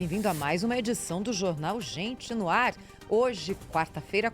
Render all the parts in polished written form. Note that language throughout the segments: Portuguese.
Bem-vindo a mais uma edição do Jornal Gente no Ar. Hoje, quarta-feira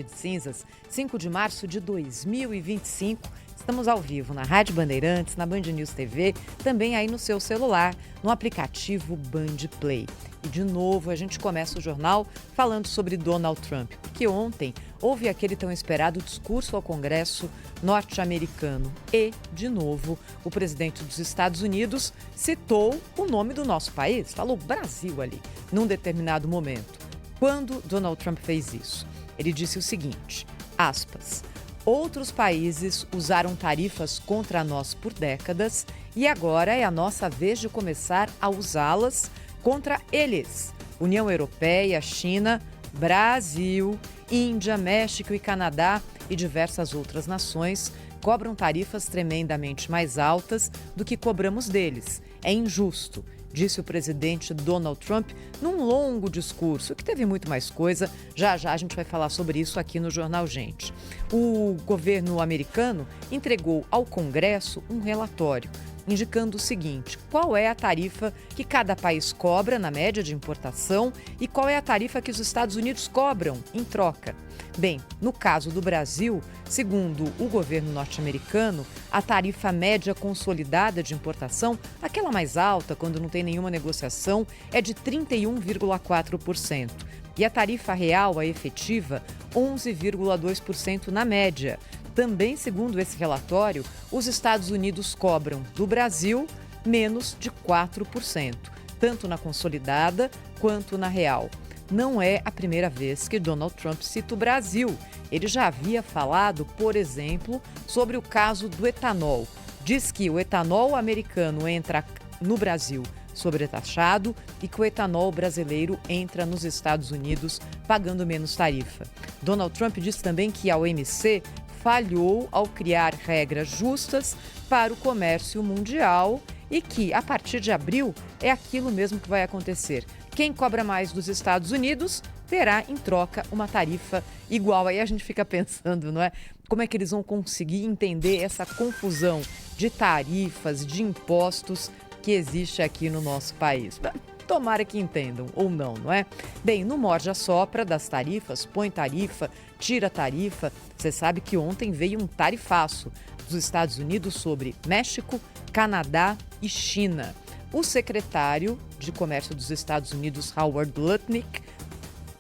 de cinzas, 5 de março de 2025. Estamos ao vivo na Rádio Bandeirantes, na Band News TV, também aí no seu celular, no aplicativo Band Play. E de novo, a gente começa o jornal falando sobre Donald Trump, porque ontem houve aquele tão esperado discurso ao Congresso norte-americano. E, de novo, o presidente dos Estados Unidos citou o nome do nosso país, falou Brasil ali, num determinado momento. Quando Donald Trump fez isso? Ele disse o seguinte, aspas, outros países usaram tarifas contra nós por décadas e agora é a nossa vez de começar a usá-las contra eles. União Europeia, China, Brasil, Índia, México e Canadá e diversas outras nações cobram tarifas tremendamente mais altas do que cobramos deles. É injusto, disse o presidente Donald Trump num longo discurso, que teve muito mais coisa. Já a gente vai falar sobre isso aqui no Jornal Gente. O governo americano entregou ao Congresso um relatório indicando o seguinte, qual é a tarifa que cada país cobra na média de importação e qual é a tarifa que os Estados Unidos cobram em troca. Bem, no caso do Brasil, segundo o governo norte-americano, a tarifa média consolidada de importação, aquela mais alta, quando não tem nenhuma negociação, é de 31,4%. E a tarifa real, a efetiva, 11,2% na média. Também, segundo esse relatório, os Estados Unidos cobram do Brasil menos de 4%, tanto na consolidada quanto na real. Não é a primeira vez que Donald Trump cita o Brasil. Ele já havia falado, por exemplo, sobre o caso do etanol. Diz que o etanol americano entra no Brasil sobretaxado e que o etanol brasileiro entra nos Estados Unidos pagando menos tarifa. Donald Trump disse também que a OMC falhou ao criar regras justas para o comércio mundial e que, a partir de abril, é aquilo mesmo que vai acontecer. Quem cobra mais dos Estados Unidos terá, em troca, uma tarifa igual. Aí a gente fica pensando, não é? Como é que eles vão conseguir entender essa confusão de tarifas, de impostos que existe aqui no nosso país? Tomara que entendam, ou não, não é? Bem, no morde-a-sopra das tarifas, põe tarifa, tira tarifa, você sabe que ontem veio um tarifaço dos Estados Unidos sobre México, Canadá e China. O secretário de Comércio dos Estados Unidos, Howard Lutnick,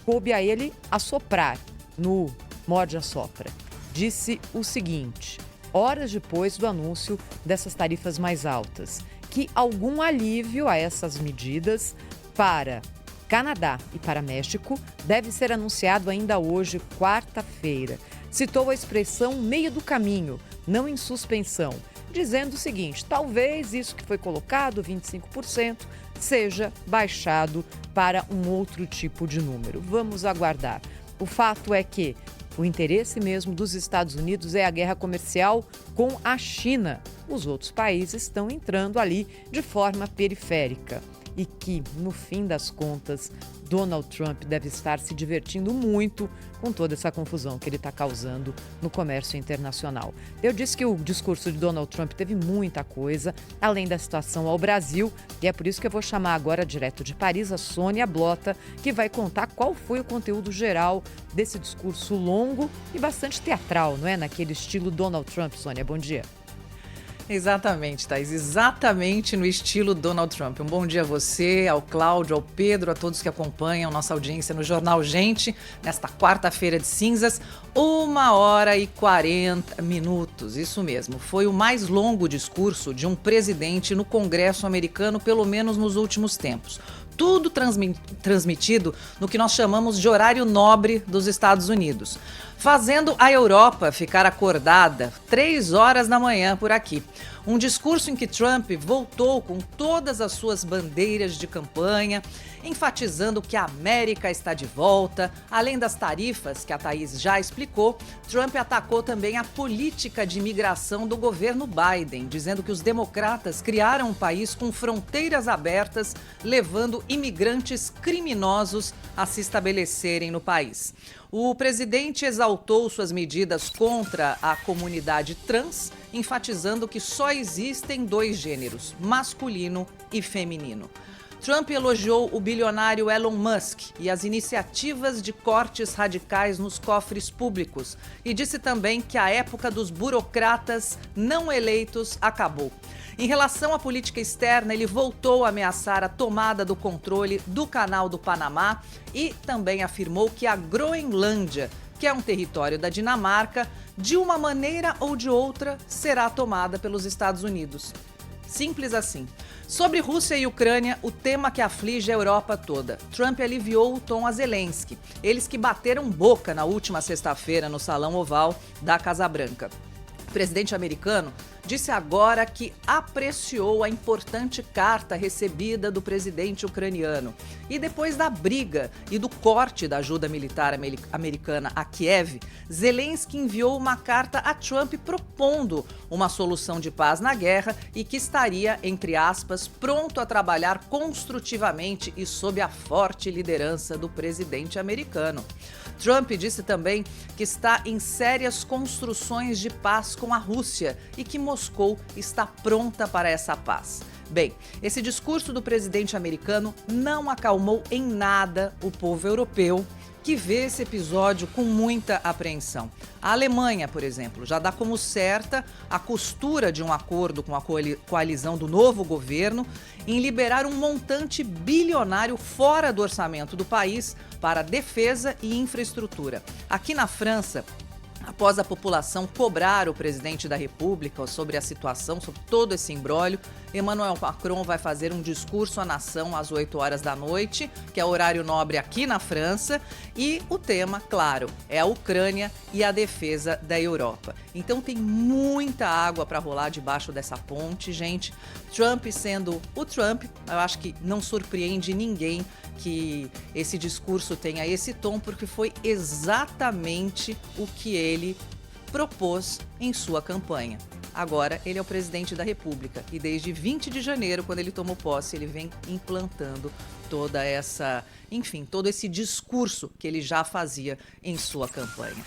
coube a ele assoprar no morde-a-sopra. Disse o seguinte, horas depois do anúncio dessas tarifas mais altas, que algum alívio a essas medidas para Canadá e para México deve ser anunciado ainda hoje, quarta-feira. Citou a expressão meio do caminho, não em suspensão, dizendo o seguinte, talvez isso que foi colocado, 25%, seja baixado para um outro tipo de número. Vamos aguardar. O fato é que o interesse mesmo dos Estados Unidos é a guerra comercial com a China. Os outros países estão entrando ali de forma periférica. E que, no fim das contas, Donald Trump deve estar se divertindo muito com toda essa confusão que ele está causando no comércio internacional. Eu disse que o discurso de Donald Trump teve muita coisa, além da situação ao Brasil, e é por isso que eu vou chamar agora, direto de Paris, a Sônia Blota, que vai contar qual foi o conteúdo geral desse discurso longo e bastante teatral, não é? Naquele estilo Donald Trump. Sônia, bom dia. Exatamente, Thaís, exatamente no estilo Donald Trump. Um bom dia a você, ao Cláudio, ao Pedro, a todos que acompanham nossa audiência no Jornal Gente, nesta quarta-feira de cinzas, 1h40, isso mesmo. Foi o mais longo discurso de um presidente no Congresso americano, pelo menos nos últimos tempos. Tudo transmitido no que nós chamamos de horário nobre dos Estados Unidos, fazendo a Europa ficar acordada 3 horas da manhã por aqui. Um discurso em que Trump voltou com todas as suas bandeiras de campanha, enfatizando que a América está de volta. Além das tarifas, que a Thaís já explicou, Trump atacou também a política de imigração do governo Biden, dizendo que os democratas criaram um país com fronteiras abertas, levando imigrantes criminosos a se estabelecerem no país. O presidente exaltou suas medidas contra a comunidade trans, enfatizando que só existem 2 gêneros, masculino e feminino. Trump elogiou o bilionário Elon Musk e as iniciativas de cortes radicais nos cofres públicos e disse também que a época dos burocratas não eleitos acabou. Em relação à política externa, ele voltou a ameaçar a tomada do controle do Canal do Panamá e também afirmou que a Groenlândia, que é um território da Dinamarca, de uma maneira ou de outra será tomada pelos Estados Unidos. Simples assim. Sobre Rússia e Ucrânia, o tema que aflige a Europa toda. Trump aliviou o tom a Zelensky, eles que bateram boca na última sexta-feira no Salão Oval da Casa Branca. O presidente americano disse agora que apreciou a importante carta recebida do presidente ucraniano. E depois da briga e do corte da ajuda militar americana a Kiev, Zelensky enviou uma carta a Trump propondo uma solução de paz na guerra e que estaria, entre aspas, pronto a trabalhar construtivamente e sob a forte liderança do presidente americano. Trump disse também que está em sérias construções de paz com a Rússia e que Moscou está pronta para essa paz. Bem, esse discurso do presidente americano não acalmou em nada o povo europeu, que vê esse episódio com muita apreensão. A Alemanha, por exemplo, já dá como certa a costura de um acordo com a coalizão do novo governo em liberar um montante bilionário fora do orçamento do país para defesa e infraestrutura. Aqui na França, após a população cobrar o presidente da República sobre a situação, sobre todo esse imbróglio, Emmanuel Macron vai fazer um discurso à nação às 8 horas da noite, que é horário nobre aqui na França, e o tema, claro, é a Ucrânia e a defesa da Europa. Então tem muita água para rolar debaixo dessa ponte, gente. Trump sendo o Trump, eu acho que não surpreende ninguém que esse discurso tenha esse tom, porque foi exatamente o que ele propôs em sua campanha. Agora, ele é o presidente da República e desde 20 de janeiro, quando ele tomou posse, ele vem implantando toda essa, enfim, todo esse discurso que ele já fazia em sua campanha.